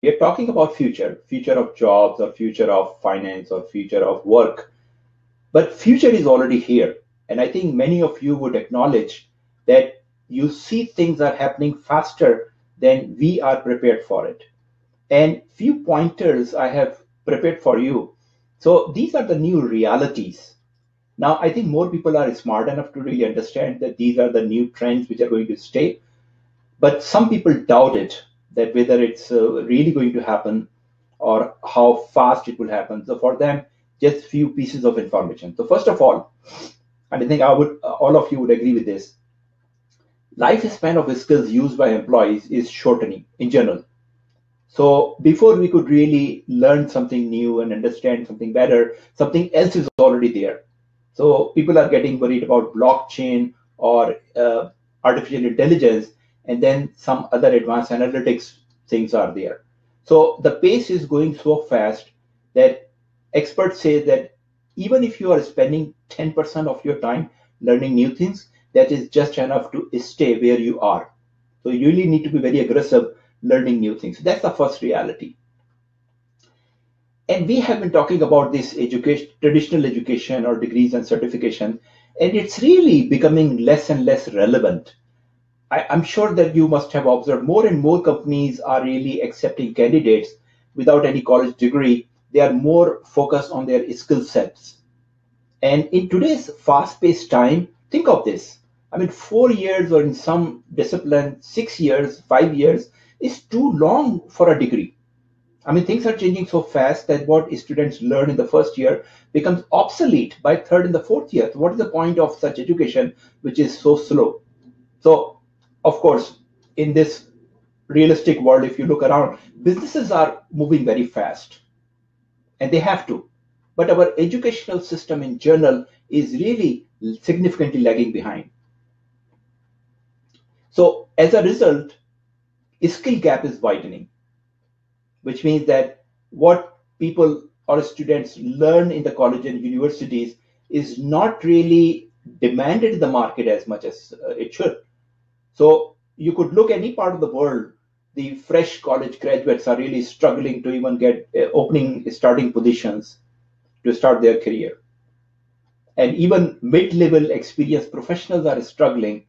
we are talking about future of jobs or future of finance or future of work, but future is already here. And I think many of you would acknowledge that you see things are happening faster than we are prepared for it. And few pointers I have prepared for you. So these are the new realities. Now, I think more people are smart enough to really understand that these are the new trends which are going to stay. But some people doubt it, that whether it's really going to happen or how fast it will happen. So for them, just few pieces of information. So first of all, and I think all of you would agree with this, lifespan of skills used by employees is shortening in general. So before we could really learn something new and understand something better, something else is already there. So people are getting worried about blockchain or artificial intelligence, and then some other advanced analytics things are there. So the pace is going so fast that experts say that even if you are spending 10% of your time learning new things, that is just enough to stay where you are. So you really need to be very aggressive learning new things. That's the first reality. And we have been talking about this education, traditional education or degrees and certification, and it's really becoming less and less relevant. I'm sure that you must have observed more and more companies are really accepting candidates without any college degree. They are more focused on their skill sets. And in today's fast paced time, think of this. I mean, 4 years or in some discipline, 6 years, 5 years is too long for a degree. I mean, things are changing so fast that what students learn in the first year becomes obsolete by third and the fourth year. So what is the point of such education which is so slow? So, of course, in this realistic world, if you look around, businesses are moving very fast and they have to. But our educational system in general is really significantly lagging behind. So, as a result, skill gap is widening, which means that what people or students learn in the college and universities is not really demanded in the market as much as it should. So you could look any part of the world, the fresh college graduates are really struggling to even get opening starting positions to start their career. And even mid-level experienced professionals are struggling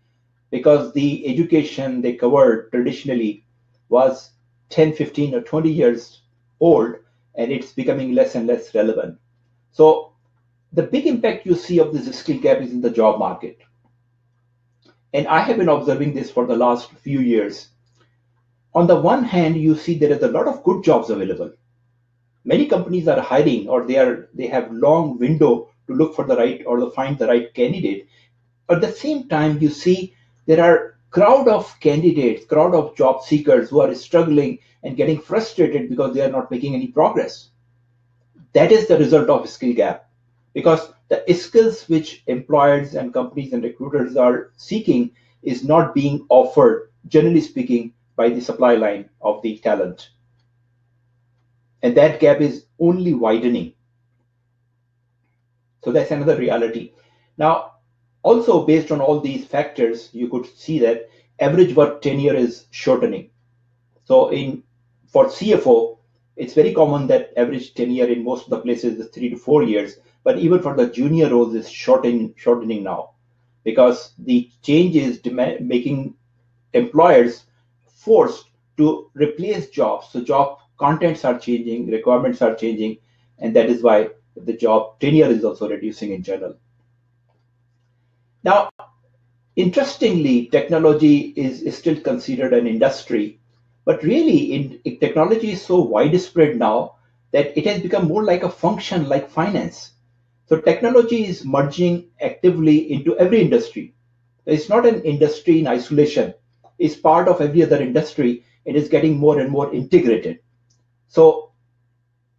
because the education they covered traditionally was 10, 15, or 20 years old, and it's becoming less and less relevant. So the big impact you see of this skill gap is in the job market. And I have been observing this for the last few years. On the one hand, you see there is a lot of good jobs available. Many companies are hiring, or they have long window to look for the right or to find the right candidate. At the same time, you see there are crowd of candidates, crowd of job seekers who are struggling and getting frustrated because they are not making any progress. That is the result of skill gap, because the skills which employers and companies and recruiters are seeking is not being offered, generally speaking, by the supply line of the talent. And that gap is only widening. So that's another reality. Now, also based on all these factors, you could see that average work tenure is shortening. So in for CFO, it's very common that average tenure in most of the places is 3 to 4 years, but even for the junior roles is shortening now, because the change is making employers forced to replace jobs. So job contents are changing, requirements are changing, and that is why the job tenure is also reducing in general. Now, interestingly, technology is still considered an industry, but really, technology is so widespread now that it has become more like a function like finance. So technology is merging actively into every industry. It's not an industry in isolation. It's part of every other industry. It is getting more and more integrated. So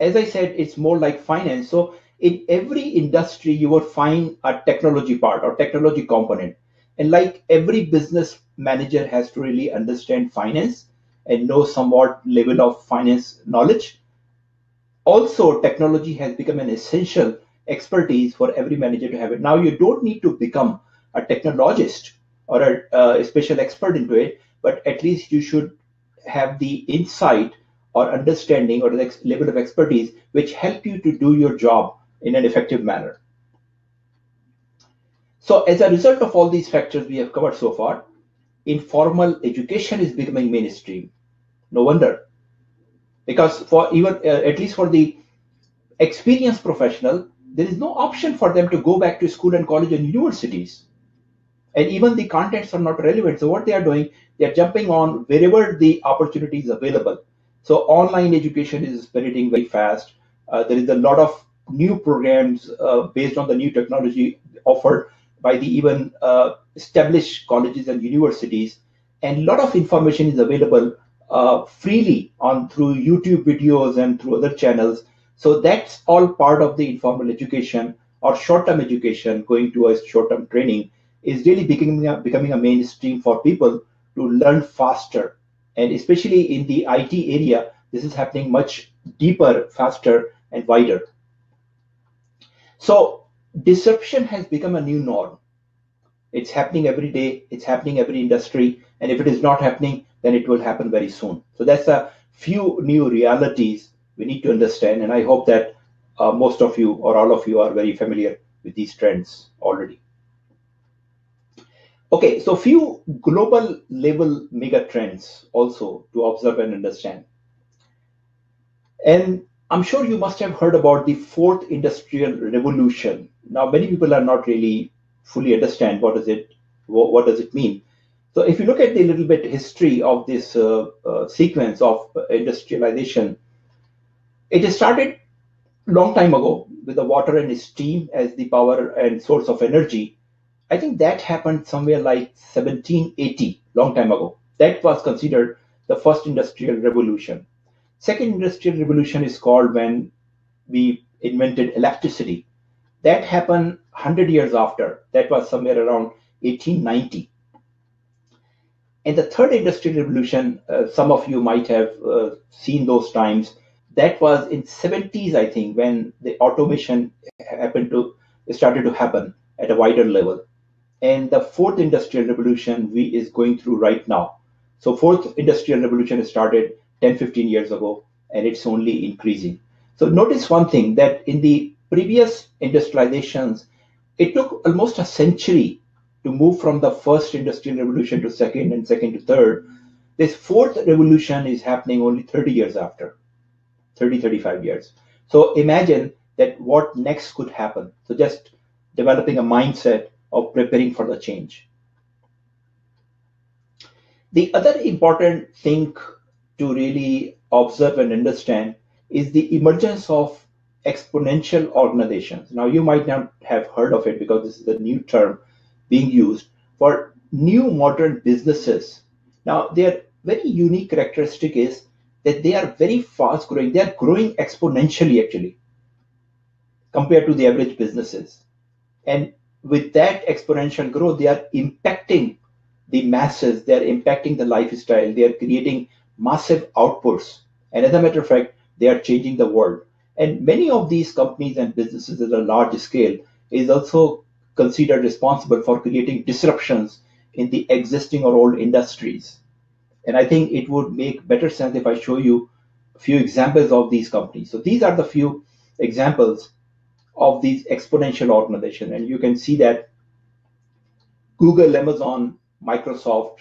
as I said, it's more like finance. So in every industry, you will find a technology part or technology component. And like every business manager has to really understand finance and know somewhat level of finance knowledge, also technology has become an essential expertise for every manager to have it. Now you don't need to become a technologist or a special expert into it, but at least you should have the insight or understanding or the level of expertise which help you to do your job in an effective manner. So as a result of all these factors we have covered so far, informal education is becoming mainstream. No wonder, because for even at least for the experienced professional, there is no option for them to go back to school and college and universities. And even the contents are not relevant. So what they are doing, they are jumping on wherever the opportunity is available. So online education is spreading very fast. There is a lot of new programs based on the new technology offered by the even established colleges and universities, and a lot of information is available freely on through YouTube videos and through other channels. So that's all part of the informal education or short-term education, going to a short-term training is really becoming a mainstream for people to learn faster. And especially in the IT area, this is happening much deeper, faster, and wider. So disruption has become a new norm. It's happening every day, it's happening every industry, and if it is not happening, then it will happen very soon. So that's a few new realities we need to understand, and I hope that most of you or all of you are very familiar with these trends already. Okay, so few global level mega trends also to observe and understand. And I'm sure you must have heard about the fourth industrial revolution. Now, many people are not really fully understand what does it mean. So if you look at the little bit history of this sequence of industrialization, it started long time ago with the water and steam as the power and source of energy. I think that happened somewhere like 1780, long time ago. That was considered the first industrial revolution. Second industrial revolution is called when we invented electricity. That happened 100 years after. That was somewhere around 1890. And the third industrial revolution, some of you might have seen those times. That was in 70s, I think, when the automation happened to started to happen at a wider level. And the fourth industrial revolution we is going through right now. So fourth industrial revolution started 10, 15 years ago, and it's only increasing. So notice one thing, that in the previous industrializations, it took almost a century to move from the first industrial revolution to second and second to third. This fourth revolution is happening only 30 years after, 30, 35 years. So imagine that what next could happen. So just developing a mindset of preparing for the change. The other important thing to really observe and understand is the emergence of exponential organizations. Now, you might not have heard of it because this is a new term being used for new modern businesses. Now, their very unique characteristic is that they are very fast growing. They are growing exponentially, actually, compared to the average businesses. And with that exponential growth, they are impacting the masses, they are impacting the lifestyle, they are creating massive outputs. And as a matter of fact, they are changing the world. And many of these companies and businesses at a large scale is also considered responsible for creating disruptions in the existing or old industries. And I think it would make better sense if I show you a few examples of these companies. So these are the few examples of these exponential organizations. And you can see that Google, Amazon, Microsoft.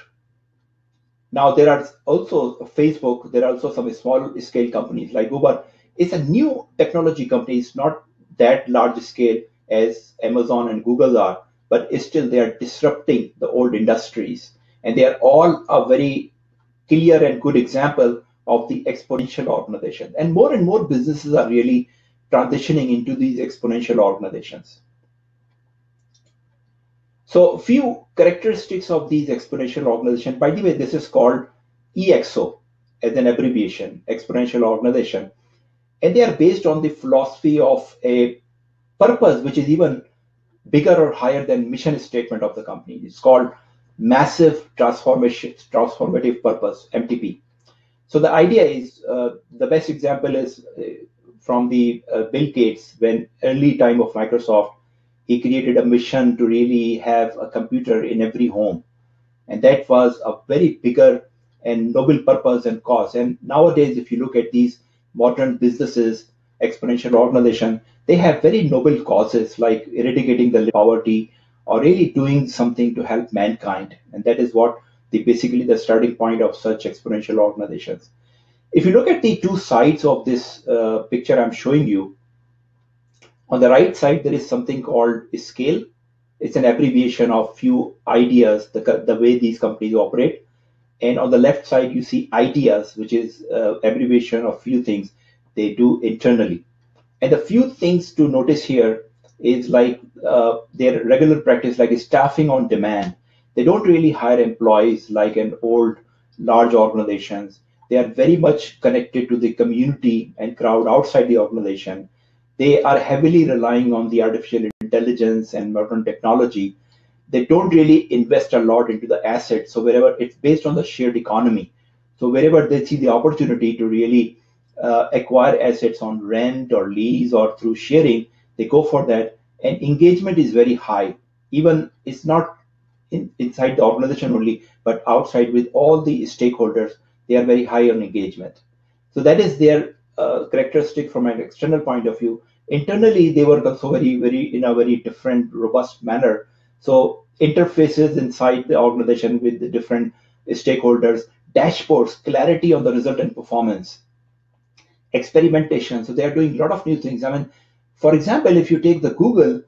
Now there are also Facebook, there are also some small scale companies like Uber. It's a new technology company. It's not that large scale as Amazon and Google are, but still they are disrupting the old industries. And they are all a very clear and good example of the exponential organization. And more businesses are really transitioning into these exponential organizations. So few characteristics of these exponential organizations. By the way, this is called EXO as an abbreviation, exponential organization. And they are based on the philosophy of a purpose which is even bigger or higher than mission statement of the company. It's called massive transformative purpose, MTP. So the idea is the best example is from the Bill Gates, when early time of Microsoft, he created a mission to really have a computer in every home, and that was a very bigger and noble purpose and cause. And nowadays, if you look at these modern businesses, exponential organization, they have very noble causes like eradicating the poverty or really doing something to help mankind. And that is what basically the starting point of such exponential organizations. If you look at the two sides of this picture I'm showing you, on the right side, there is something called scale. It's an abbreviation of few ideas, the way these companies operate. And on the left side, you see ideas, which is abbreviation of few things they do internally. And the few things to notice here is like their regular practice, like staffing on demand. They don't really hire employees like an old large organizations. They are very much connected to the community and crowd outside the organization. They are heavily relying on the artificial intelligence and modern technology. They don't really invest a lot into the assets. So wherever it's based on the shared economy. So wherever they see the opportunity to really acquire assets on rent or lease or through sharing, they go for that. And engagement is very high. Even it's not inside the organization only, but outside with all the stakeholders, they are very high on engagement. So that is their characteristic from an external point of view. Internally, they work also very in a very different, robust manner. So interfaces inside the organization with the different stakeholders, dashboards, clarity on the result and performance, experimentation. So they are doing a lot of new things. I mean, for example, if you take the Google,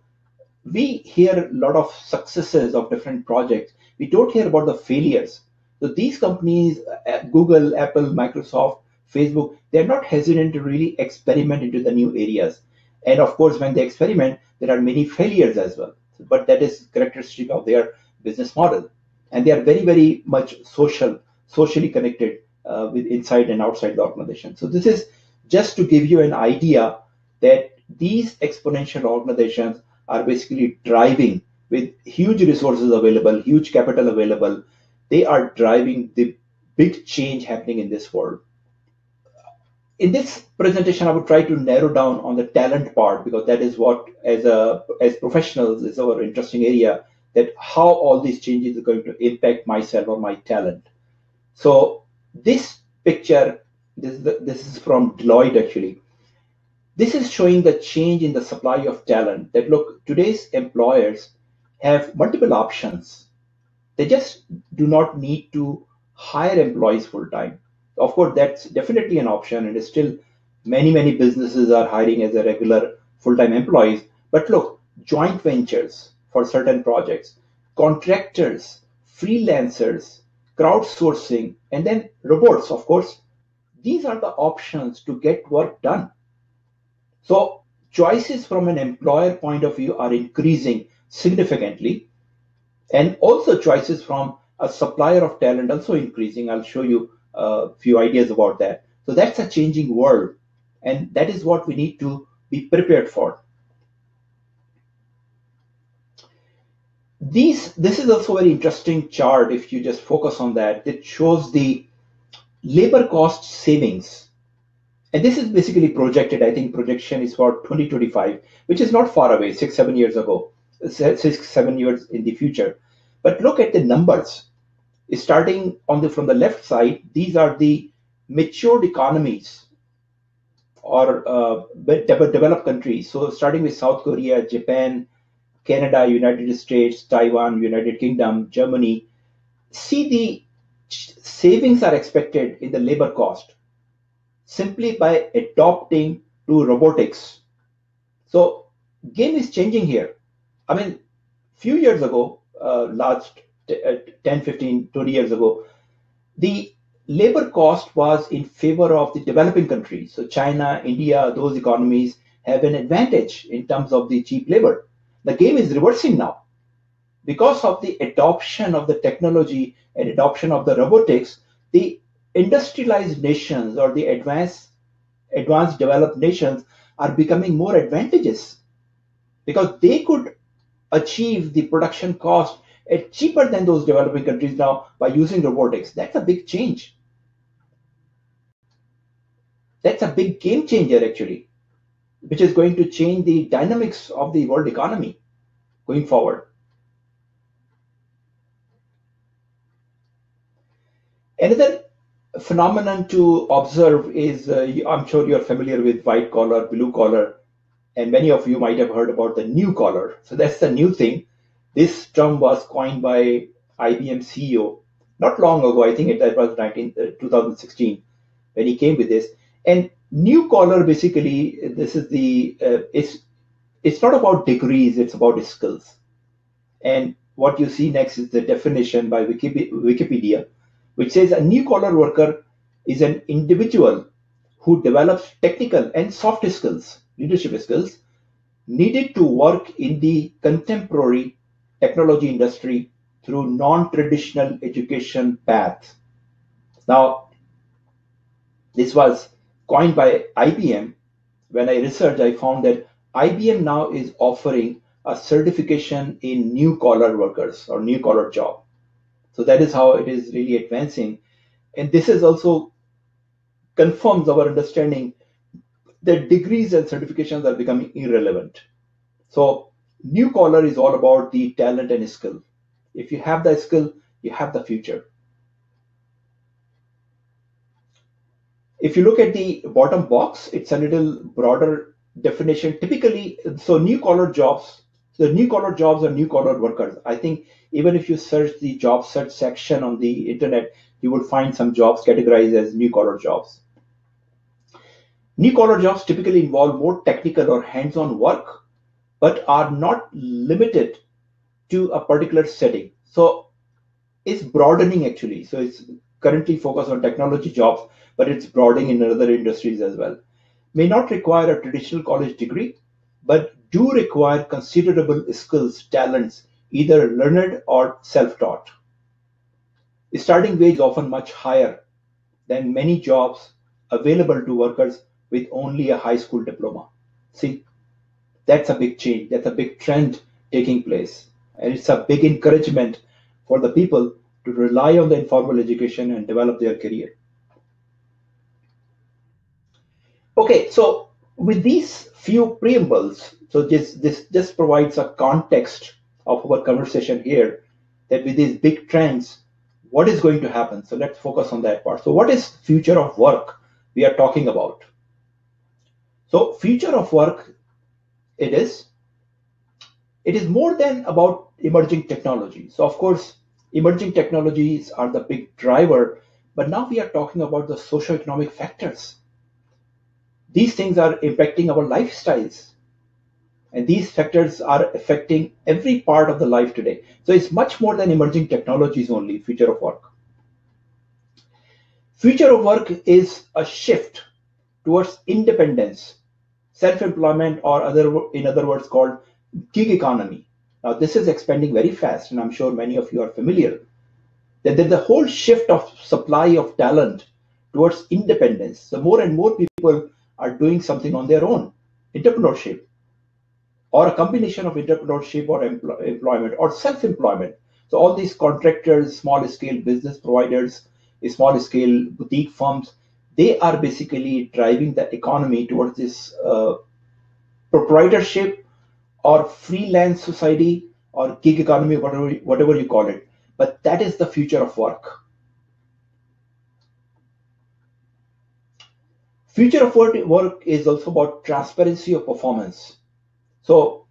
we hear a lot of successes of different projects. We don't hear about the failures. So these companies, Google, Apple, Microsoft, Facebook, they're not hesitant to really experiment into the new areas. And of course, when they experiment, there are many failures as well. But that is characteristic of their business model. And they are very much socially connected with inside and outside the organization. So this is just to give you an idea that these exponential organizations are basically driving with huge resources available, huge capital available. They are driving the big change happening in this world. In this presentation, I would try to narrow down on the talent part because that is what, as professionals, is our interesting area. That how all these changes are going to impact myself or my talent. So this picture, this is from Deloitte actually. This is showing the change in the supply of talent. That look, today's employers have multiple options. They just do not need to hire employees full time. Of course, that's definitely an option, and still many businesses are hiring as a regular full time employees. But look, joint ventures for certain projects, contractors, freelancers, crowdsourcing, and then robots, of course. These are the options to get work done. So choices from an employer point of view are increasing significantly, and also choices from a supplier of talent also increasing. I'll show you a few ideas about that. So that's a changing world, and that is what we need to be prepared for. This is also a very interesting chart. If you just focus on that, it shows the labor cost savings. And this is basically projected. I think projection is for 2025, which is not far away, 6, 7 years ago, 6, 7 years in the future. But look at the numbers. Starting on from the left side, these are the matured economies or developed countries. So starting with South Korea, Japan, Canada, United States, Taiwan, United Kingdom, Germany. See the savings are expected in the labor cost simply by adopting to robotics. So game is changing here. I mean, few years ago, last 10, 15, 20 years ago, the labor cost was in favor of the developing countries. So China, India, those economies have an advantage in terms of the cheap labor. The game is reversing now. Because of the adoption of the technology and adoption of the robotics, the industrialized nations or the advanced developed nations are becoming more advantageous because they could achieve the production cost at cheaper than those developing countries now by using robotics. That's a big change. That's a big game changer actually, which is going to change the dynamics of the world economy going forward. Another phenomenon to observe is I'm sure you're familiar with white collar, blue collar, and many of you might have heard about the new collar. So that's the new thing. This term was coined by IBM CEO not long ago. I think that was 2016 when he came with this. And new collar basically, this is it's not about degrees, it's about skills. And what you see next is the definition by Wikipedia, which says a new collar worker is an individual who develops technical and soft skills, leadership skills, needed to work in the contemporary technology industry through non-traditional education paths. Now, this was coined by IBM. When I researched, I found that IBM now is offering a certification in new collar workers or new collar job. So that is how it is really advancing. And this is also confirms our understanding that degrees and certifications are becoming irrelevant. So new collar is all about the talent and skill. If you have the skill, you have the future. If you look at the bottom box, it's a little broader definition. Typically, so new collar jobs, the new collar jobs are new collar workers. I think even if you search the job search section on the internet, you will find some jobs categorized as new collar jobs. New collar jobs typically involve more technical or hands on work, but are not limited to a particular setting. So it's broadening actually. So it's currently focused on technology jobs, but it's broadening in other industries as well. May not require a traditional college degree, but do require considerable skills, talents, either learned or self taught. The starting wage is often much higher than many jobs available to workers with only a high school diploma. See, that's a big change. That's a big trend taking place. And it's a big encouragement for the people to rely on the informal education and develop their career. Okay, so with these few preambles, so this just provides a context of our conversation here that with these big trends, what is going to happen? So let's focus on that part. So what is future of work we are talking about? So future of work, it is it is more than about emerging technology. So, of course, emerging technologies are the big driver, but now we are talking about the socio-economic factors. These things are impacting our lifestyles, and these factors are affecting every part of the life today. So, it's much more than emerging technologies only, future of work. Future of work is a shift towards independence, self-employment, or in other words, called gig economy. Now, this is expanding very fast, and I'm sure many of you are familiar that there's a whole shift of supply of talent towards independence. So more and more people are doing something on their own, entrepreneurship, or a combination of entrepreneurship or employment or self-employment. So all these contractors, small-scale business providers, small-scale boutique firms, they are basically driving the economy towards this proprietorship or freelance society or gig economy, whatever you call it. But that is the future of work. Future of work is also about transparency of performance. So,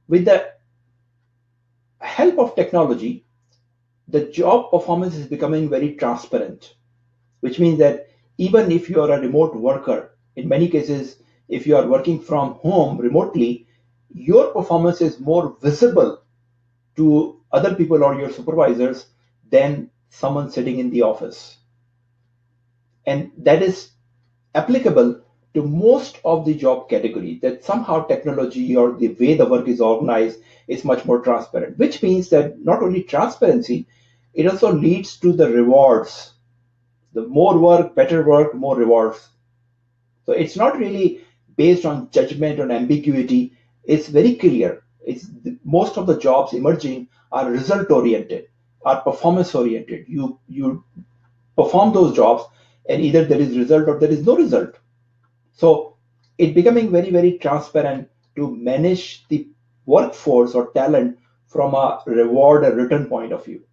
with the help of technology, the job performance is becoming very transparent, which means that even if you are a remote worker, in many cases, if you are working from home remotely, your performance is more visible to other people or your supervisors than someone sitting in the office. And that is applicable to most of the job category, that somehow technology or the way the work is organized is much more transparent, which means that not only transparency, it also leads to the rewards. The more work, better work, more rewards. So it's not really based on judgment or ambiguity. It's very clear. Most of the jobs emerging are result oriented, are performance oriented. You perform those jobs, and either there is result or there is no result. So it's becoming very, very transparent to manage the workforce or talent from a reward and return point of view.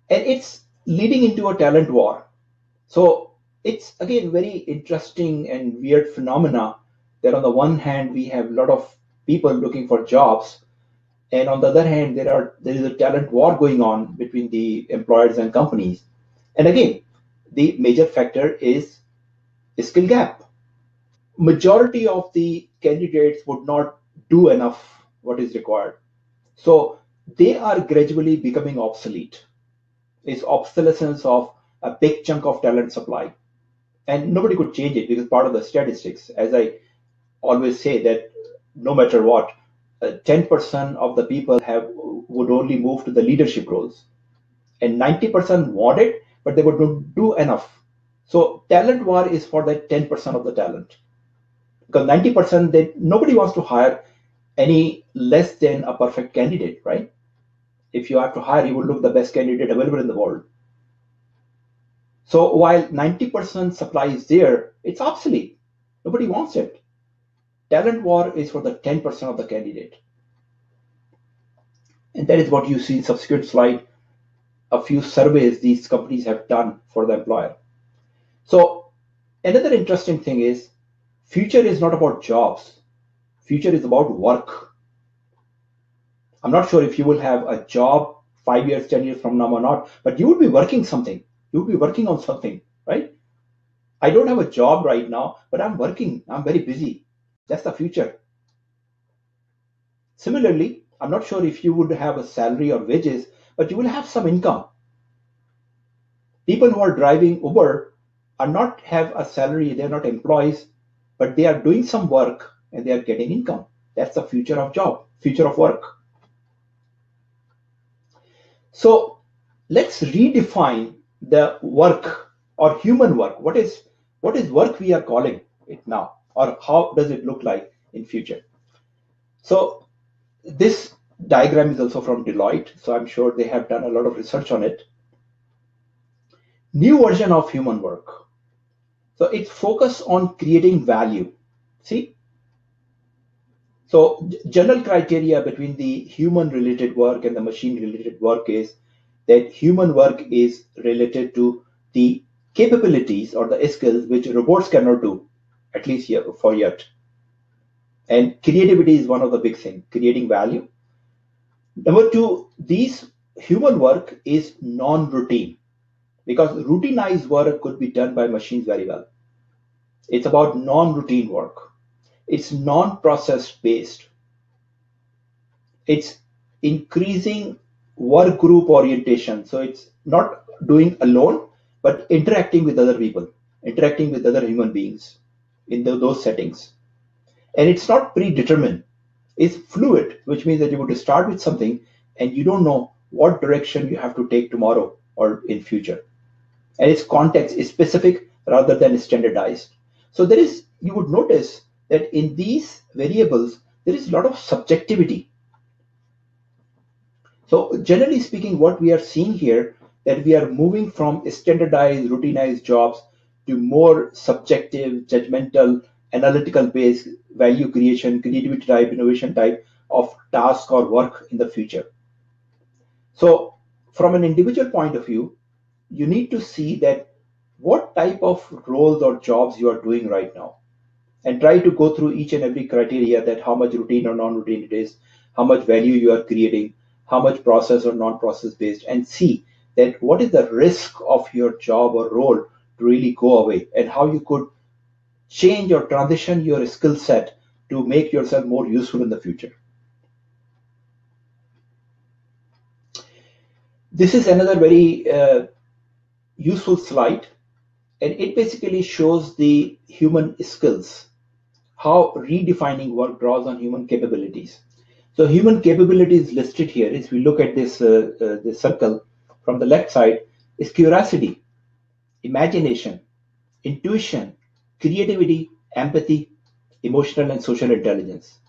and it's leading into a talent war. So it's again very interesting and weird phenomena that on the one hand we have a lot of people looking for jobs, and on the other hand there is a talent war going on between the employers and companies. And again, the major factor is skill gap. Majority of the candidates would not do enough what is required, so they are gradually becoming obsolete. It's obsolescence of a big chunk of talent supply, and nobody could change it because part of the statistics, as I always say, that no matter what, 10% of the people have would only move to the leadership roles, and 90% want it, but they would not do enough. So talent war is for that 10% of the talent, because 90% they nobody wants to hire any less than a perfect candidate, right? If you have to hire, you would look the best candidate available in the world. So while 90% supply is there, it's obsolete. Nobody wants it. Talent war is for the 10% of the candidate. And that is what you see in subsequent slide, a few surveys these companies have done for the employer. So another interesting thing is future is not about jobs. Future is about work. I'm not sure if you will have a job 5 years, 10 years from now or not, but you will be working something. You will be working on something, right? I don't have a job right now, but I'm working. I'm very busy. That's the future. Similarly, I'm not sure if you would have a salary or wages, but you will have some income. People who are driving Uber are not have a salary, they're not employees, but they are doing some work and they are getting income. That's the future of job, future of work. So let's redefine the work or human work. What is work we are calling it now, or how does it look like in future? So this diagram is also from Deloitte, so I'm sure they have done a lot of research on it. New version of human work. So it's focused on creating value. See, so general criteria between the human related work and the machine related work is that human work is related to the capabilities or the skills which robots cannot do, at least here for yet. And creativity is one of the big things, creating value. Number two, these human work is non-routine because routinized work could be done by machines very well. It's about non-routine work. It's non-process based. It's increasing work group orientation. So it's not doing alone, but interacting with other people, interacting with other human beings in those settings. And it's not predetermined. It's fluid, which means that you want to start with something and you don't know what direction you have to take tomorrow or in future. And its context is specific rather than standardized. So there is, you would notice that in these variables, there is a lot of subjectivity. So generally speaking, what we are seeing here that we are moving from standardized, routinized jobs to more subjective, judgmental, analytical based value creation, creativity type, innovation type of task or work in the future. So from an individual point of view, you need to see that what type of roles or jobs you are doing right now and try to go through each and every criteria, that how much routine or non-routine it is, how much value you are creating, how much process or non-process based, and see that what is the risk of your job or role to really go away and how you could change or transition your skill set to make yourself more useful in the future. This is another very useful slide, and it basically shows the human skills, how redefining work draws on human capabilities. So human capabilities listed here, if we look at this circle from the left side, is curiosity, imagination, intuition, creativity, empathy, emotional and social intelligence.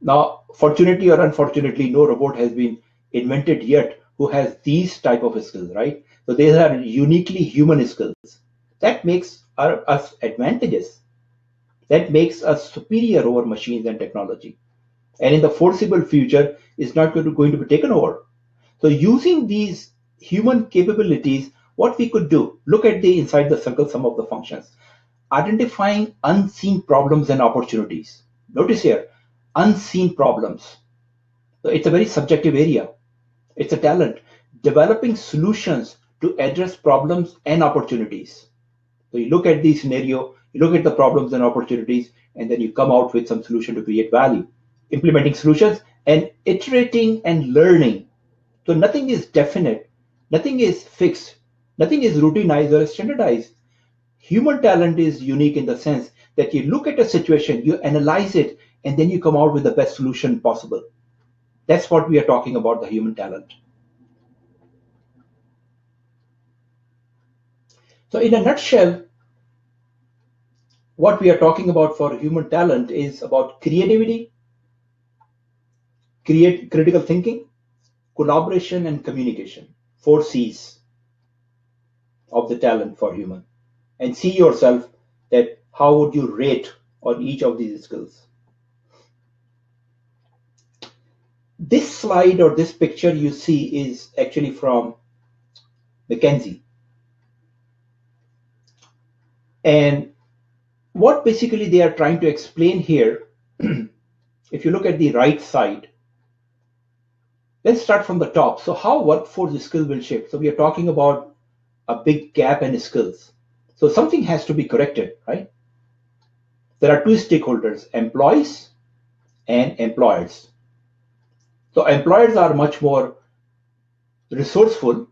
Now, fortunately or unfortunately, no robot has been invented yet who has these type of skills, right? So these are uniquely human skills. That makes us advantageous. That makes us superior over machines and technology. And in the foreseeable future, is not going to be taken over. So using these human capabilities, what we could do, look at the inside the circle, some of the functions. Identifying unseen problems and opportunities. Notice here, unseen problems. So it's a very subjective area. It's a talent. Developing solutions to address problems and opportunities. So you look at the scenario, you look at the problems and opportunities, and then you come out with some solution to create value. Implementing solutions and iterating and learning. So nothing is definite, nothing is fixed, nothing is routinized or standardized. Human talent is unique in the sense that you look at a situation, you analyze it, and then you come out with the best solution possible. That's what we are talking about, the human talent. So, in a nutshell, what we are talking about for human talent is about creativity, critical thinking, collaboration, and communication. Four C's of the talent for human. And see yourself that how would you rate on each of these skills. This slide or this picture you see is actually from McKinsey. And what basically they are trying to explain here, if you look at the right side, let's start from the top. So how workforce skill will shift. So we are talking about a big gap in skills. So something has to be corrected, right? There are two stakeholders, employees and employers. So employers are much more resourceful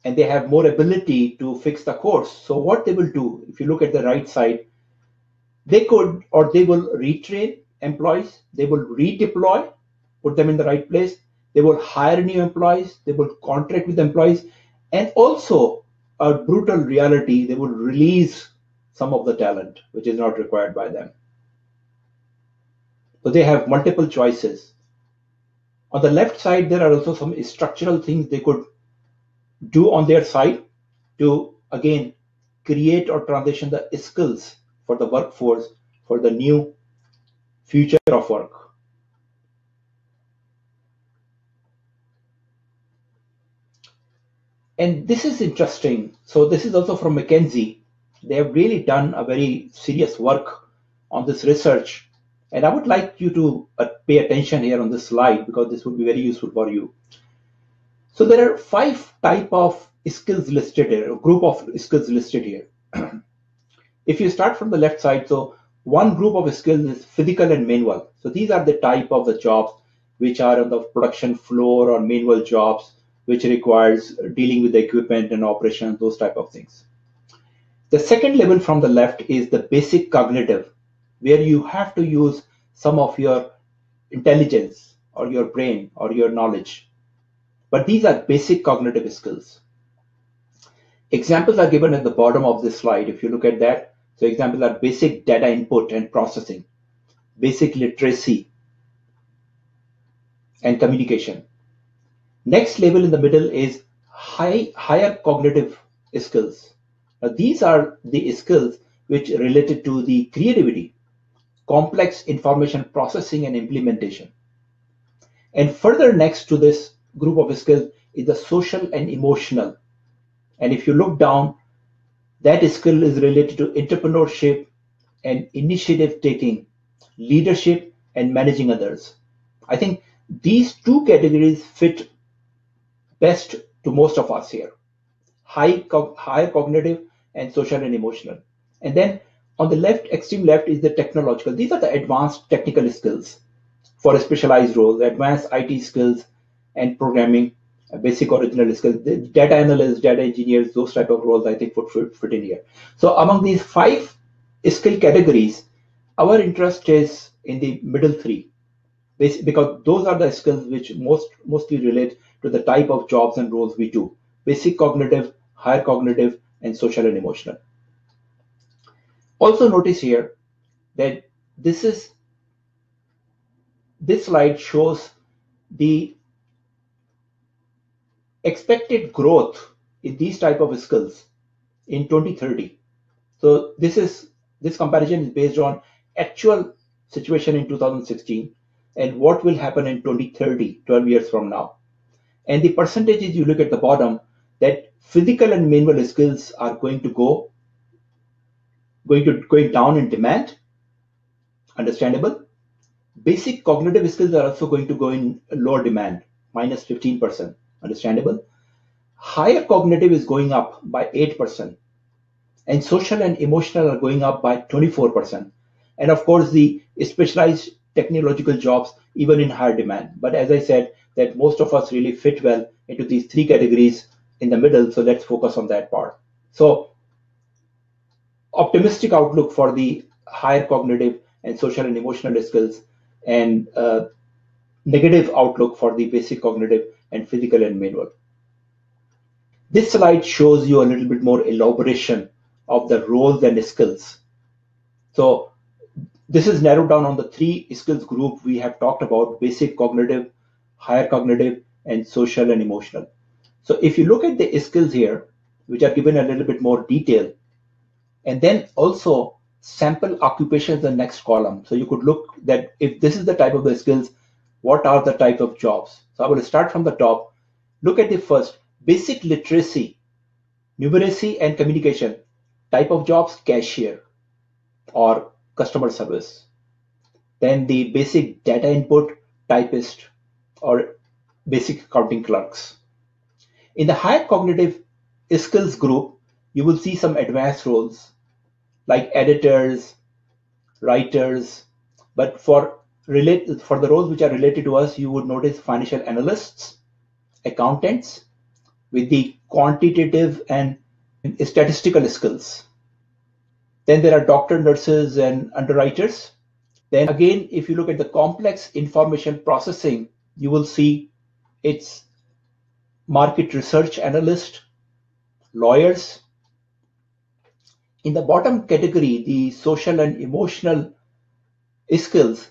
and they have more ability to fix the course. So what they will do, if you look at the right side, they could or they will retrain employees, they will redeploy, put them in the right place, they will hire new employees, they will contract with employees, and also a brutal reality, they will release some of the talent which is not required by them. So they have multiple choices. On the left side, there are also some structural things they could do on their side to again create or transition the skills for the workforce for the new future of work. And this is interesting. So this is also from McKinsey. They have really done a very serious work on this research. And I would like you to pay attention here on this slide because this would be very useful for you. So there are five type of skills listed here, a group of skills listed here. If you start from the left side, so one group of skills is physical and manual. So these are the type of the jobs which are on the production floor or manual jobs, which requires dealing with the equipment and operation, those type of things. The second level from the left is the basic cognitive, where you have to use some of your intelligence or your brain or your knowledge. But these are basic cognitive skills. Examples are given at the bottom of this slide. If you look at that, so examples are basic data input and processing, basic literacy and communication. Next level in the middle is higher cognitive skills. Now, these are the skills which related to the creativity, complex information processing and implementation. And further next to this group of skills is the social and emotional. And if you look down, that skill is related to entrepreneurship and initiative taking, leadership and managing others. I think these two categories fit best to most of us here. Higher cognitive and social and emotional. And then on the left, extreme left is the technological. These are the advanced technical skills for a specialized role, advanced IT skills and programming, basic original skills, the data analysts, data engineers, those type of roles I think would fit in here. So among these five skill categories, our interest is in the middle three, because those are the skills which mostly relate to the type of jobs and roles we do: basic cognitive, higher cognitive, and social and emotional. Also notice here that this slide shows the expected growth in these type of skills in 2030. So this comparison is based on actual situation in 2016 and what will happen in 2030, 12 years from now. And the percentages you look at the bottom, that physical and manual skills are going down in demand, understandable. Basic cognitive skills are also going to go in lower demand, minus 15%, understandable. Higher cognitive is going up by 8%, and social and emotional are going up by 24%. And of course, the specialized technological jobs even in higher demand. But as I said, that most of us really fit well into these three categories in the middle. So let's focus on that part. So optimistic outlook for the higher cognitive and social and emotional skills, and negative outlook for the basic cognitive and physical and manual. This slide shows you a little bit more elaboration of the roles and skills. So this is narrowed down on the three skills group we have talked about: basic cognitive, higher cognitive, and social and emotional. So if you look at the skills here, which are given a little bit more detail, and then also sample occupations in the next column. So you could look that if this is the type of the skills, what are the type of jobs? So I will start from the top. Look at the first, basic literacy, numeracy and communication. Type of jobs, cashier or customer service. Then the basic data input, typist or basic accounting clerks. In the higher cognitive skills group, you will see some advanced roles like editors, writers, but for the roles which are related to us, you would notice financial analysts, accountants with the quantitative and statistical skills. Then there are doctor, nurses, and underwriters. Then again, if you look at the complex information processing, you will see it's market research analyst, lawyers. In the bottom category, the social and emotional skills,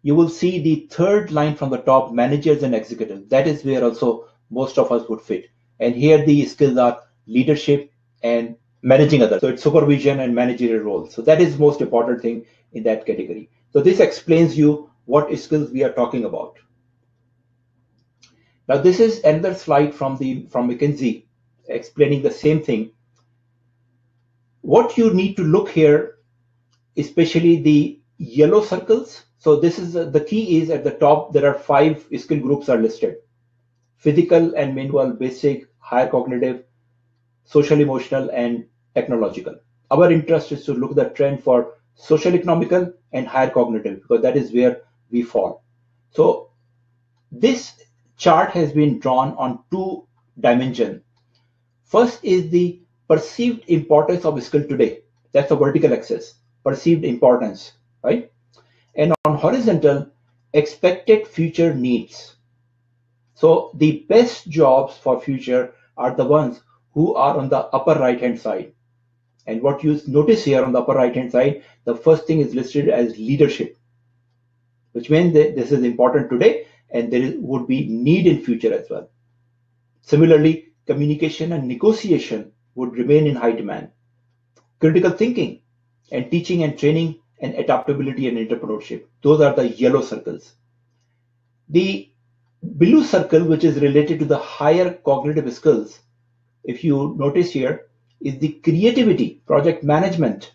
you will see the third line from the top, managers and executives. That is where also most of us would fit. And here the skills are leadership and managing others. So it's supervision and managerial roles. So that is most important thing in that category. So this explains you what skills we are talking about. Now this is another slide from McKinsey explaining the same thing. What you need to look here, especially the yellow circles. So this is the key is at the top, there are 5 skill groups are listed: physical and manual, basic, higher cognitive, social emotional, and technological. Our interest is to look at the trend for social economical and higher cognitive, because that is where we fall. So this chart has been drawn on 2 dimensions. First is the perceived importance of skill today. That's the vertical axis, perceived importance, right? And on horizontal, expected future needs. So the best jobs for future are the ones who are on the upper right hand side. And what you notice here on the upper right hand side, the first thing is listed as leadership, which means that this is important today and would be need in future as well. Similarly, communication and negotiation would remain in high demand. Critical thinking and teaching and training and adaptability and entrepreneurship. Those are the yellow circles. The blue circle, which is related to the higher cognitive skills, if you notice here, is the creativity, project management,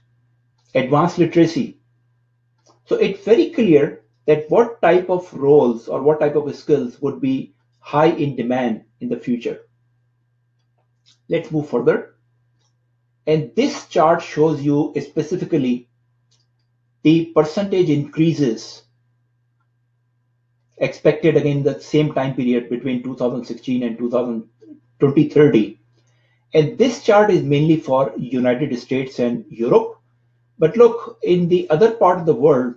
advanced literacy. So it's very clear that what type of roles or what type of skills would be high in demand in the future. Let's move further. And this chart shows you specifically the percentage increases expected again the same time period between 2016 and 2030. And this chart is mainly for United States and Europe. But look, in the other part of the world,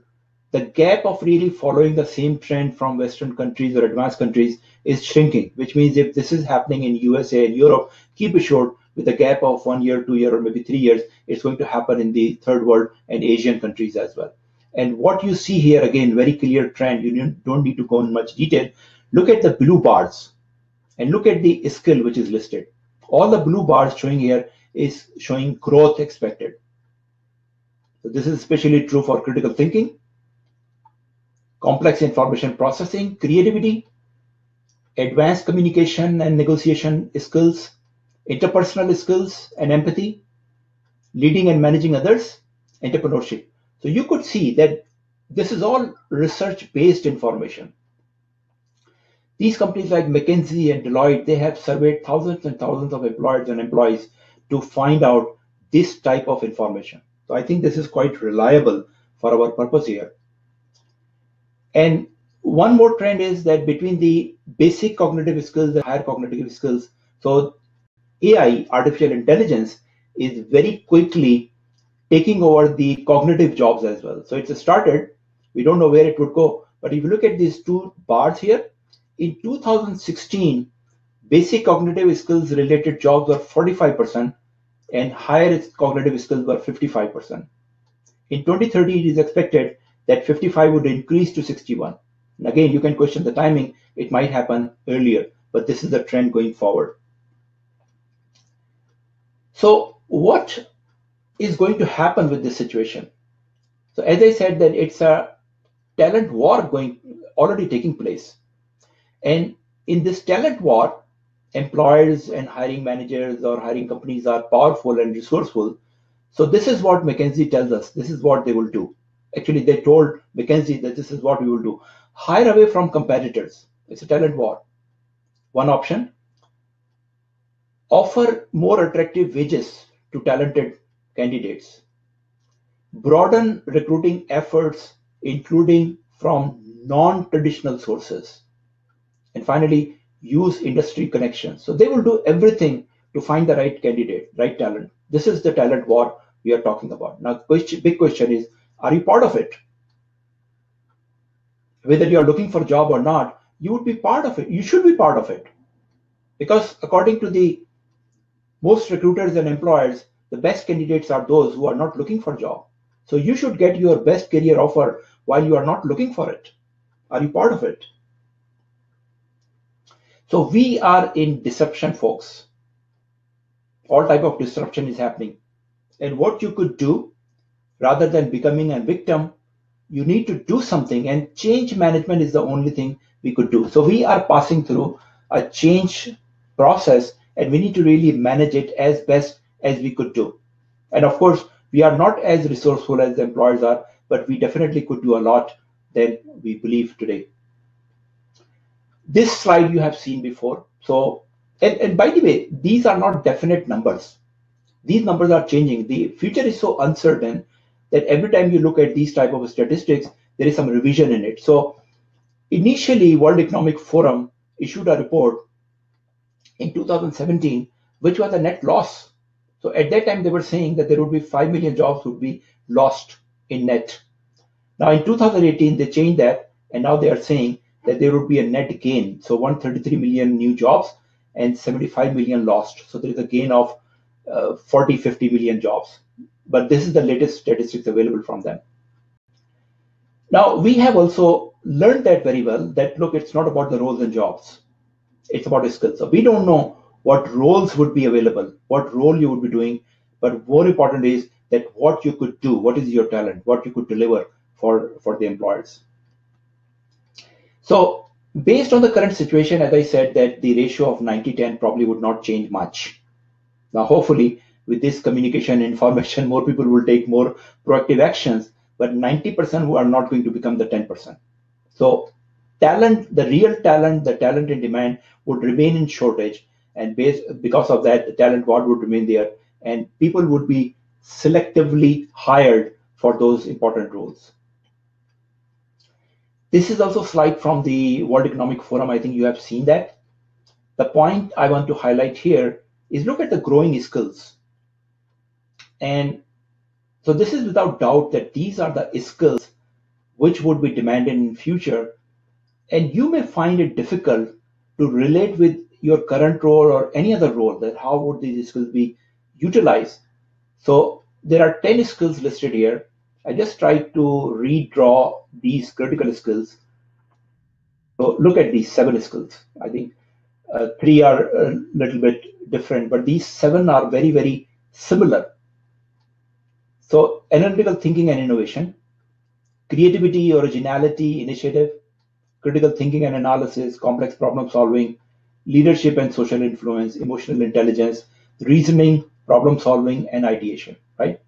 the gap of really following the same trend from Western countries or advanced countries is shrinking, which means if this is happening in USA and Europe, keep assured with a gap of 1 year, 2 year, or maybe 3 years, it's going to happen in the third world and Asian countries as well. And what you see here, again, very clear trend, you don't need to go in much detail. Look at the blue bars and look at the skill which is listed. All the blue bars showing here is showing growth expected. So this is especially true for critical thinking, complex information processing, creativity, advanced communication and negotiation skills, interpersonal skills and empathy, leading and managing others, entrepreneurship. So you could see that this is all research-based information. These companies like McKinsey and Deloitte, they have surveyed thousands and thousands of employers and employees to find out this type of information. So I think this is quite reliable for our purpose here. And one more trend is that between the basic cognitive skills and higher cognitive skills, so AI, artificial intelligence, is very quickly taking over the cognitive jobs as well. So it's started, we don't know where it would go, but if you look at these two bars here, in 2016, basic cognitive skills related jobs were 45% and higher cognitive skills were 55%. In 2030, it is expected that 55 would increase to 61. And again, you can question the timing. It might happen earlier, but this is the trend going forward. So what is going to happen with this situation? So as I said, that it's a talent war already taking place. And in this talent war, employers and hiring managers or hiring companies are powerful and resourceful. So this is what McKinsey tells us. This is what they will do. Actually, they told McKinsey that this is what we will do. Hire away from competitors. It's a talent war. One option. Offer more attractive wages to talented candidates. Broaden recruiting efforts, including from non-traditional sources. And finally, use industry connections. So they will do everything to find the right candidate, right talent. This is the talent war we are talking about. Now, big question is, are you part of it? Whether you are looking for a job or not, you would be part of it. You should be part of it. Because according to the most recruiters and employers, the best candidates are those who are not looking for a job. So you should get your best career offer while you are not looking for it. Are you part of it? So we are in disruption, folks. All type of disruption is happening. And what you could do, rather than becoming a victim, you need to do something, and change management is the only thing we could do. So we are passing through a change process, and we need to really manage it as best as we could do. And of course, we are not as resourceful as the employers are, but we definitely could do a lot than we believe today. This slide you have seen before. So, and by the way, these are not definite numbers. These numbers are changing. The future is so uncertain that every time you look at these type of statistics, there is some revision in it. So initially, World Economic Forum issued a report in 2017, which was a net loss. So at that time, they were saying that there would be 5 million jobs would be lost in net. Now in 2018, they changed that, and now they are saying that there would be a net gain. So 133 million new jobs and 75 million lost. So there is a gain of 50 million jobs. But this is the latest statistics available from them. Now, we have also learned that very well, that look, it's not about the roles and jobs. It's about skills. So we don't know what roles would be available, what role you would be doing, but more important is that what you could do, what is your talent, what you could deliver for the employers. So based on the current situation, as I said, that the ratio of 90-10 probably would not change much. Now, hopefully, with this communication information, more people will take more proactive actions, but 90% who are not going to become the 10%. So talent, the real talent, the talent in demand would remain in shortage, and because of that, the talent war would remain there, and people would be selectively hired for those important roles. This is also a slide from the World Economic Forum. I think you have seen that. The point I want to highlight here is look at the growing skills. And so this is without doubt that these are the skills which would be demanded in future. And you may find it difficult to relate with your current role or any other role, that how would these skills be utilized. So there are 10 skills listed here. I just tried to redraw these critical skills. So look at these 7 skills. I think 3 are a little bit different, but these 7 are very, very similar. So analytical thinking and innovation, creativity, originality, initiative, critical thinking and analysis, complex problem solving, leadership and social influence, emotional intelligence, reasoning, problem solving, and ideation, right?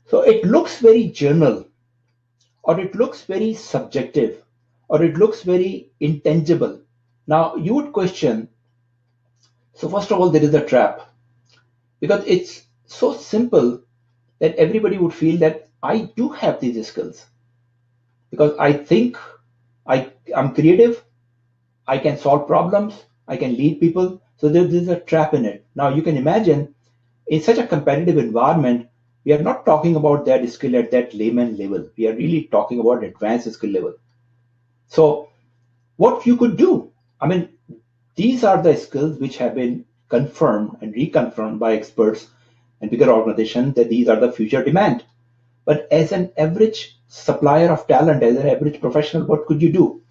So it looks very general, or it looks very subjective, or it looks very intangible. Now, you would question, so first of all, there is a trap because it's so simple that everybody would feel that I do have these skills because I think I'm creative, I can solve problems, I can lead people. So there's a trap in it. Now you can imagine in such a competitive environment, we are not talking about that skill at that layman level. We are really talking about advanced skill level. So what you could do, I mean, these are the skills which have been confirmed and reconfirmed by experts and bigger organizations that these are the future demand. But as an average supplier of talent, as an average professional, what could you do?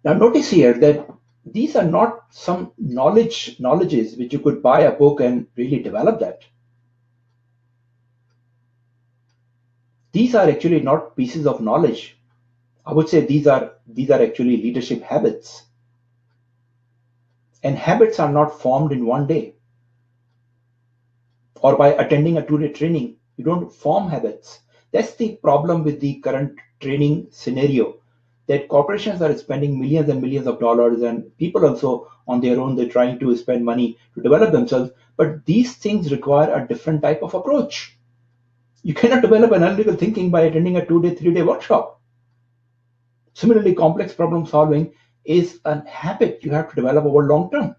Now notice here that these are not some knowledges which you could buy a book and really develop that. These are actually not pieces of knowledge. I would say these are actually leadership habits. And habits are not formed in one day or by attending a two-day training. You don't form habits. That's the problem with the current training scenario, that corporations are spending millions and millions of dollars, and people also on their own, they're trying to spend money to develop themselves. But these things require a different type of approach. You cannot develop analytical thinking by attending a two-day, three-day workshop. Similarly, complex problem solving is a habit you have to develop over long term.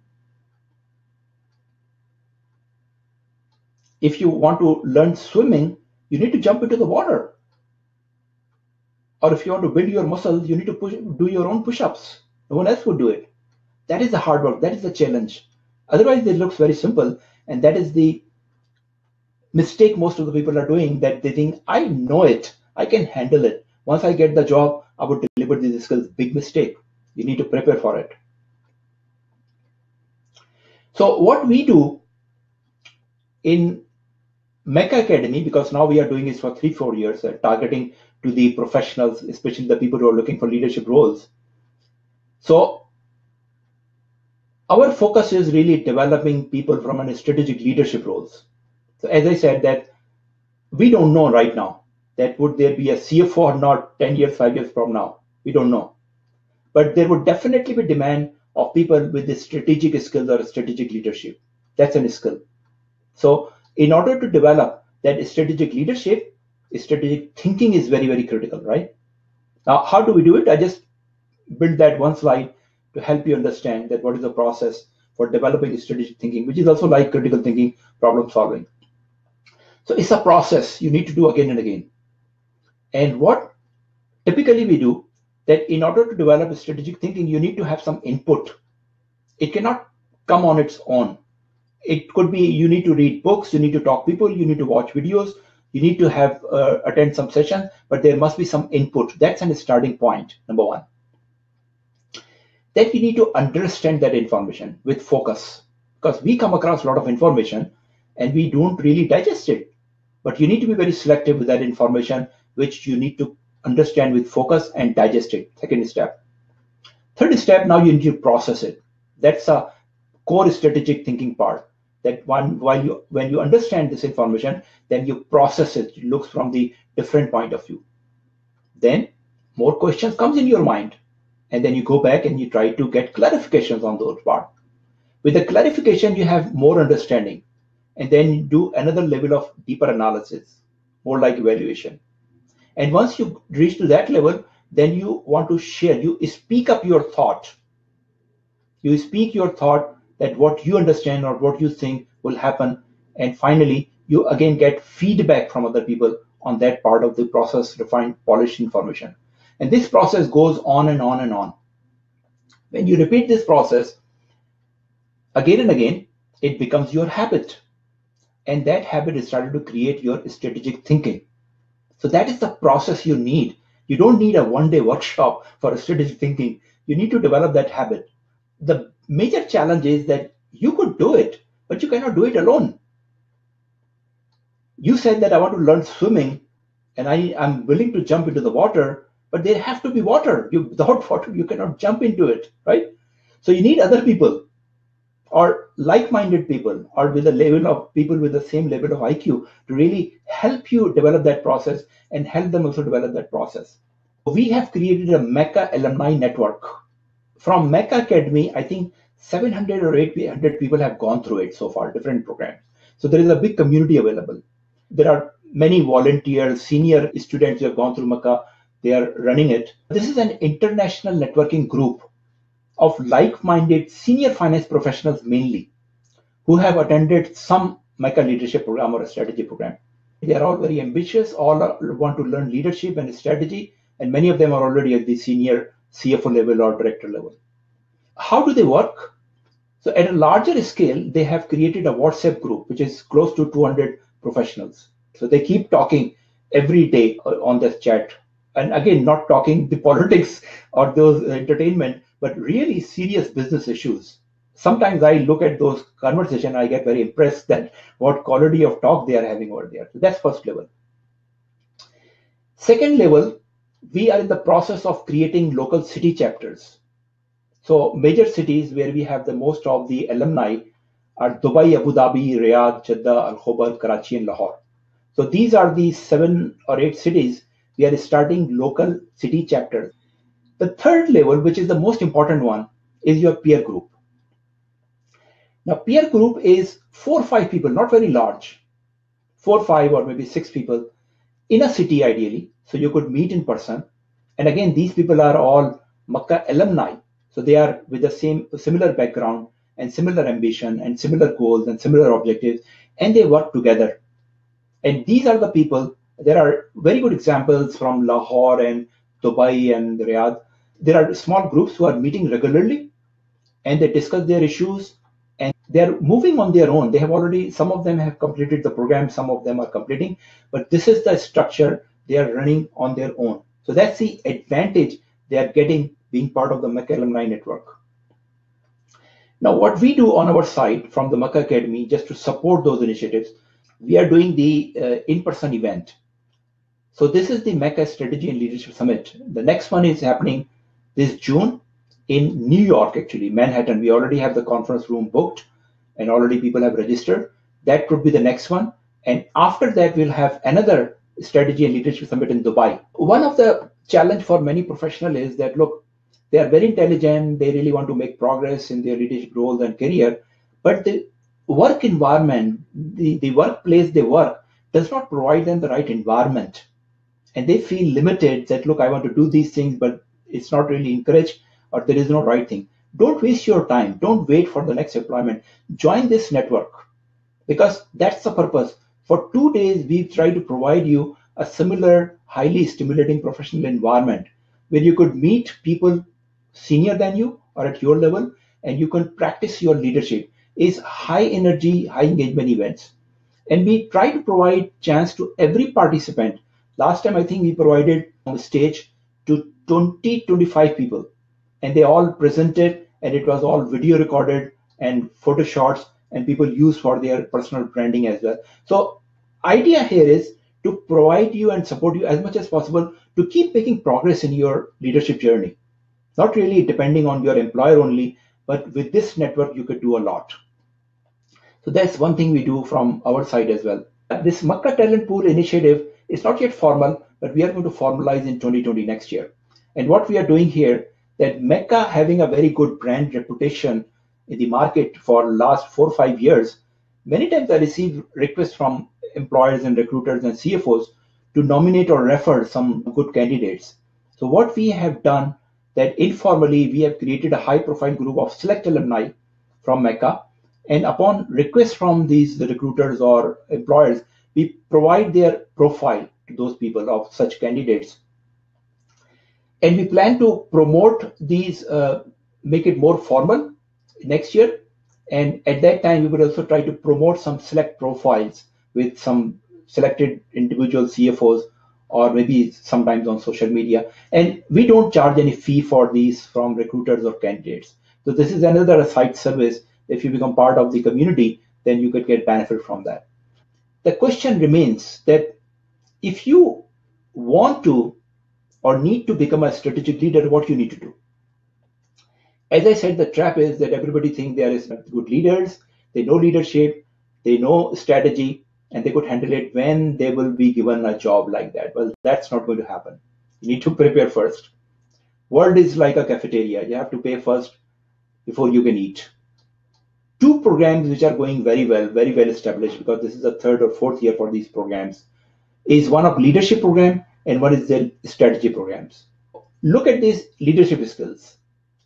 If you want to learn swimming, you need to jump into the water. Or if you want to build your muscles, you need to do your own push-ups. No one else would do it. That is the hard work. That is the challenge. Otherwise, it looks very simple. And that is the mistake most of the people are doing, that they think, I know it. I can handle it. Once I get the job, I would deliver these skills. Big mistake. You need to prepare for it. So what we do in MECA Academy, because now we are doing this for 3-4 years, targeting to the professionals, especially the people who are looking for leadership roles. So our focus is really developing people from a strategic leadership roles. So as I said, that we don't know right now that would there be a CFO or not 10 years, 5 years from now. We don't know. But there would definitely be demand of people with the strategic skills or strategic leadership. That's a skill. So in order to develop that strategic leadership, strategic thinking is very, very critical, right? Now, how do we do it? I just built that one slide to help you understand that what is the process for developing strategic thinking, which is also like critical thinking, problem solving. So it's a process you need to do again and again. And what typically we do, that in order to develop strategic thinking, you need to have some input. It cannot come on its own. It could be you need to read books, you need to talk to people, you need to watch videos, you need to have attend some sessions, but there must be some input. That's a starting point, number one. Then you need to understand that information with focus, because we come across a lot of information and we don't really digest it. But you need to be very selective with that information, which you need to understand with focus and digest it. Second step. Third step, now you need to process it. That's a core strategic thinking part. That when you understand this information, then you process it. It looks from the different point of view. Then more questions comes in your mind, and then you go back and you try to get clarifications on those parts. With the clarification, you have more understanding, and then you do another level of deeper analysis, more like evaluation. And once you reach to that level, then you want to share. You speak up your thought. You speak your thought, that what you understand or what you think will happen. And finally, you again get feedback from other people on that part of the process, refined, polished information. And this process goes on and on and on. When you repeat this process again and again, it becomes your habit. And that habit is starting to create your strategic thinking. So that is the process you need. You don't need a one-day workshop for strategic thinking. You need to develop that habit. The major challenge is that you could do it, but you cannot do it alone. You said that I want to learn swimming and I'm willing to jump into the water, but there have to be water. Without water, you cannot jump into it, right? So you need other people or like-minded people or with a level of people with the same level of IQ to really help you develop that process and help them also develop that process. We have created a MECA alumni network. From MECA Academy, I think 700 or 800 people have gone through it so far, different programs. So there is a big community available. There are many volunteers, senior students who have gone through MECA. They are running it. This is an international networking group of like-minded senior finance professionals mainly who have attended some MECA leadership program or a strategy program. They are all very ambitious, all want to learn leadership and strategy, and many of them are already at the senior CFO level or director level. How do they work? So at a larger scale, they have created a WhatsApp group, which is close to 200 professionals. So they keep talking every day on this chat. And again, not talking the politics or those entertainment, but really serious business issues. Sometimes I look at those conversations, I get very impressed that what quality of talk they are having over there. So that's first level. Second level, we are in the process of creating local city chapters. So major cities where we have the most of the alumni are Dubai, Abu Dhabi, Riyadh, Jeddah, Al Khobar, Karachi, and Lahore. So these are the 7 or 8 cities we are starting local city chapters. The third level, which is the most important one, is your peer group. Now, peer group is 4 or 5 people, not very large, 4, 5, or maybe 6 people in a city ideally. So you could meet in person. And again, these people are all MECA alumni. So they are with the similar background and similar ambition and similar goals and similar objectives, and they work together. And these are the people, there are very good examples from Lahore and Dubai and Riyadh. There are small groups who are meeting regularly and they discuss their issues and they're moving on their own. They have already, some of them have completed the program, some of them are completing, but this is the structure they are running on their own. So that's the advantage they are getting being part of the MECA alumni network. Now, what we do on our side from the MECA Academy, just to support those initiatives, we are doing the in-person event. So this is the MECA Strategy and Leadership Summit. The next one is happening this June in New York, actually, Manhattan. We already have the conference room booked and already people have registered. That could be the next one. And after that, we'll have another Strategy and Leadership Summit in Dubai. One of the challenge for many professionals is that, look, they are very intelligent, they really want to make progress in their leadership roles and career, but the work environment, the workplace they work, does not provide them the right environment. And they feel limited that, look, I want to do these things, but it's not really encouraged or there is no right thing. Don't waste your time. Don't wait for the next employment. Join this network because that's the purpose. For 2 days, we try to provide you a similar, highly stimulating professional environment where you could meet people senior than you or at your level and you can practice your leadership. Is high energy, high engagement events. And we try to provide chance to every participant. Last time, I think we provided on the stage to 20, 25 people, and they all presented, and it was all video recorded and photo shots, and people use for their personal branding as well. So, idea here is to provide you and support you as much as possible to keep making progress in your leadership journey. Not really depending on your employer only, but with this network, you could do a lot. So that's one thing we do from our side as well. This MECA Talent Pool initiative is not yet formal, but we are going to formalize in 2020 next year. And what we are doing here, that MECA having a very good brand reputation in the market for last 4 or 5 years, many times I receive requests from employers and recruiters and CFOs to nominate or refer some good candidates. So what we have done that informally we have created a high profile group of select alumni from MECA, and upon request from these the recruiters or employers, we provide their profile to those people of such candidates. And we plan to promote these, make it more formal next year. And at that time, we will also try to promote some select profiles with some selected individual CFOs or maybe sometimes on social media. And we don't charge any fee for these from recruiters or candidates. So this is another side service. If you become part of the community, then you could get benefit from that. The question remains that if you want to or need to become a strategic leader, what you need to do. As I said, the trap is that everybody thinks they are good leaders, they know leadership, they know strategy, and they could handle it when they will be given a job like that. Well, that's not going to happen. You need to prepare first. World is like a cafeteria. You have to pay first before you can eat. Two programs which are going very well established, because this is the third or fourth year for these programs, is one of leadership program and one is the strategy programs. Look at these leadership skills: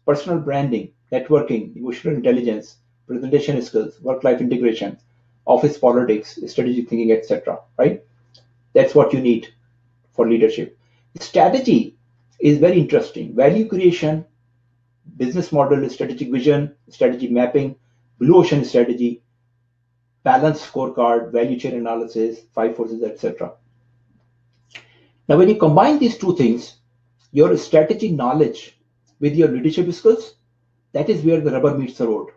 personal branding, networking, emotional intelligence, presentation skills, work-life integration, office politics, strategic thinking, etc. Right? That's what you need for leadership. Strategy is very interesting. Value creation, business model, strategic vision, strategy mapping, blue ocean strategy, balanced scorecard, value chain analysis, five forces, etc. Now, when you combine these two things, your strategy knowledge with your leadership skills, that is where the rubber meets the road.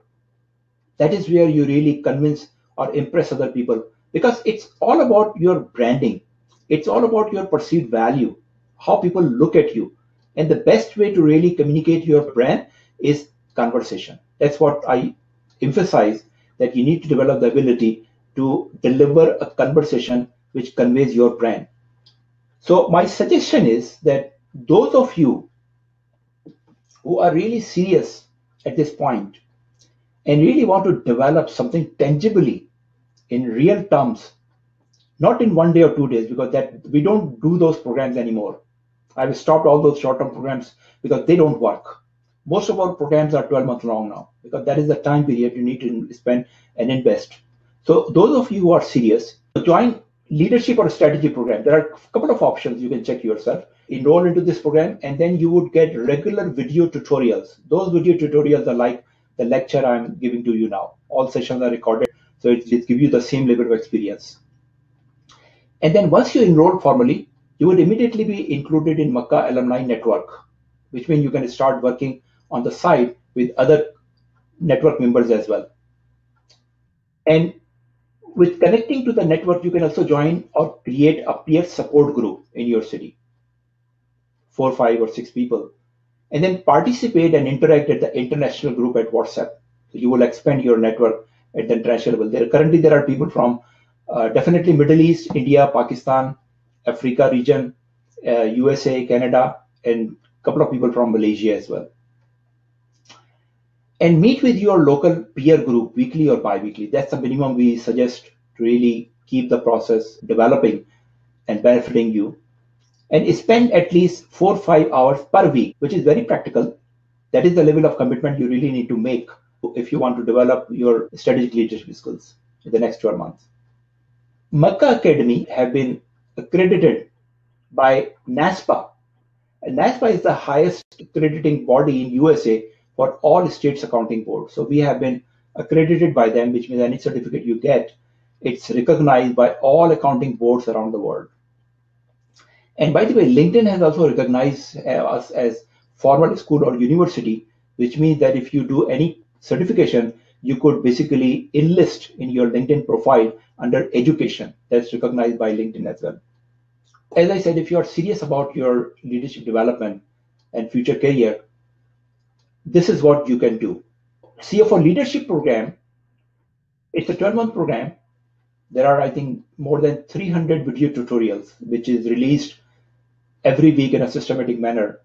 That is where you really convince or impress other people, because it's all about your branding. It's all about your perceived value, how people look at you. And the best way to really communicate your brand is conversation. That's what I emphasize, that you need to develop the ability to deliver a conversation which conveys your brand. So my suggestion is that those of you who are really serious at this point and really want to develop something tangibly in real terms, not in 1 day or 2 days, because that we don't do those programs anymore. I've stopped all those short-term programs because they don't work. Most of our programs are 12 months long now, because that is the time period you need to spend and invest. So those of you who are serious, join leadership or strategy program. There are a couple of options you can check yourself. Enroll into this program, and then you would get regular video tutorials. Those video tutorials are like the lecture I'm giving to you now. All sessions are recorded, so it gives you the same level of experience. And then once you enroll formally, you would immediately be included in MECA alumni network, which means you can start working on the side with other network members as well. And with connecting to the network, you can also join or create a peer support group in your city, 4, 5, or 6 people, and then participate and interact at the international group at WhatsApp. So you will expand your network at the international level. Currently there are people from definitely Middle East, India, Pakistan, Africa region, USA, Canada, and a couple of people from Malaysia as well. And meet with your local peer group weekly or bi-weekly. That's the minimum we suggest to really keep the process developing and benefiting you. And spend at least 4 or 5 hours per week, which is very practical. That is the level of commitment you really need to make if you want to develop your strategic leadership skills in the next 12 months. MECA Academy have been accredited by NASPA. And NASPA is the highest accrediting body in USA for all states accounting boards. So we have been accredited by them, which means any certificate you get, it's recognized by all accounting boards around the world. And by the way, LinkedIn has also recognized us as formal school or university, which means that if you do any certification, you could basically enlist in your LinkedIn profile under education. That's recognized by LinkedIn as well. As I said, if you are serious about your leadership development and future career, this is what you can do. CFO leadership program, it's a 12-month program. There are, I think, more than 300 video tutorials, which is released every week in a systematic manner.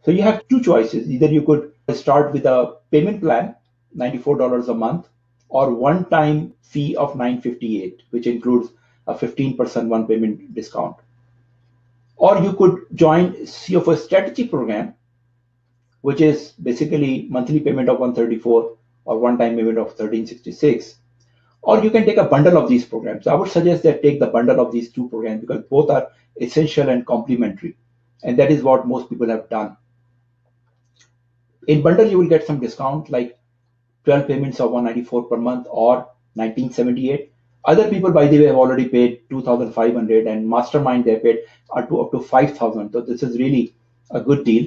So you have two choices. Either you could start with a payment plan, $94 a month, or one-time fee of $958, which includes a 15% one payment discount. Or you could join CFO strategy program, which is basically monthly payment of $134 or one-time payment of $1366. Or you can take a bundle of these programs. I would suggest that take the bundle of these two programs, because both are essential and complementary. And that is what most people have done. In bundle, you will get some discount, like 12 payments of $194 per month or $1978. Other people, by the way, have already paid $2,500, and Mastermind they paid up to $5,000. So this is really a good deal.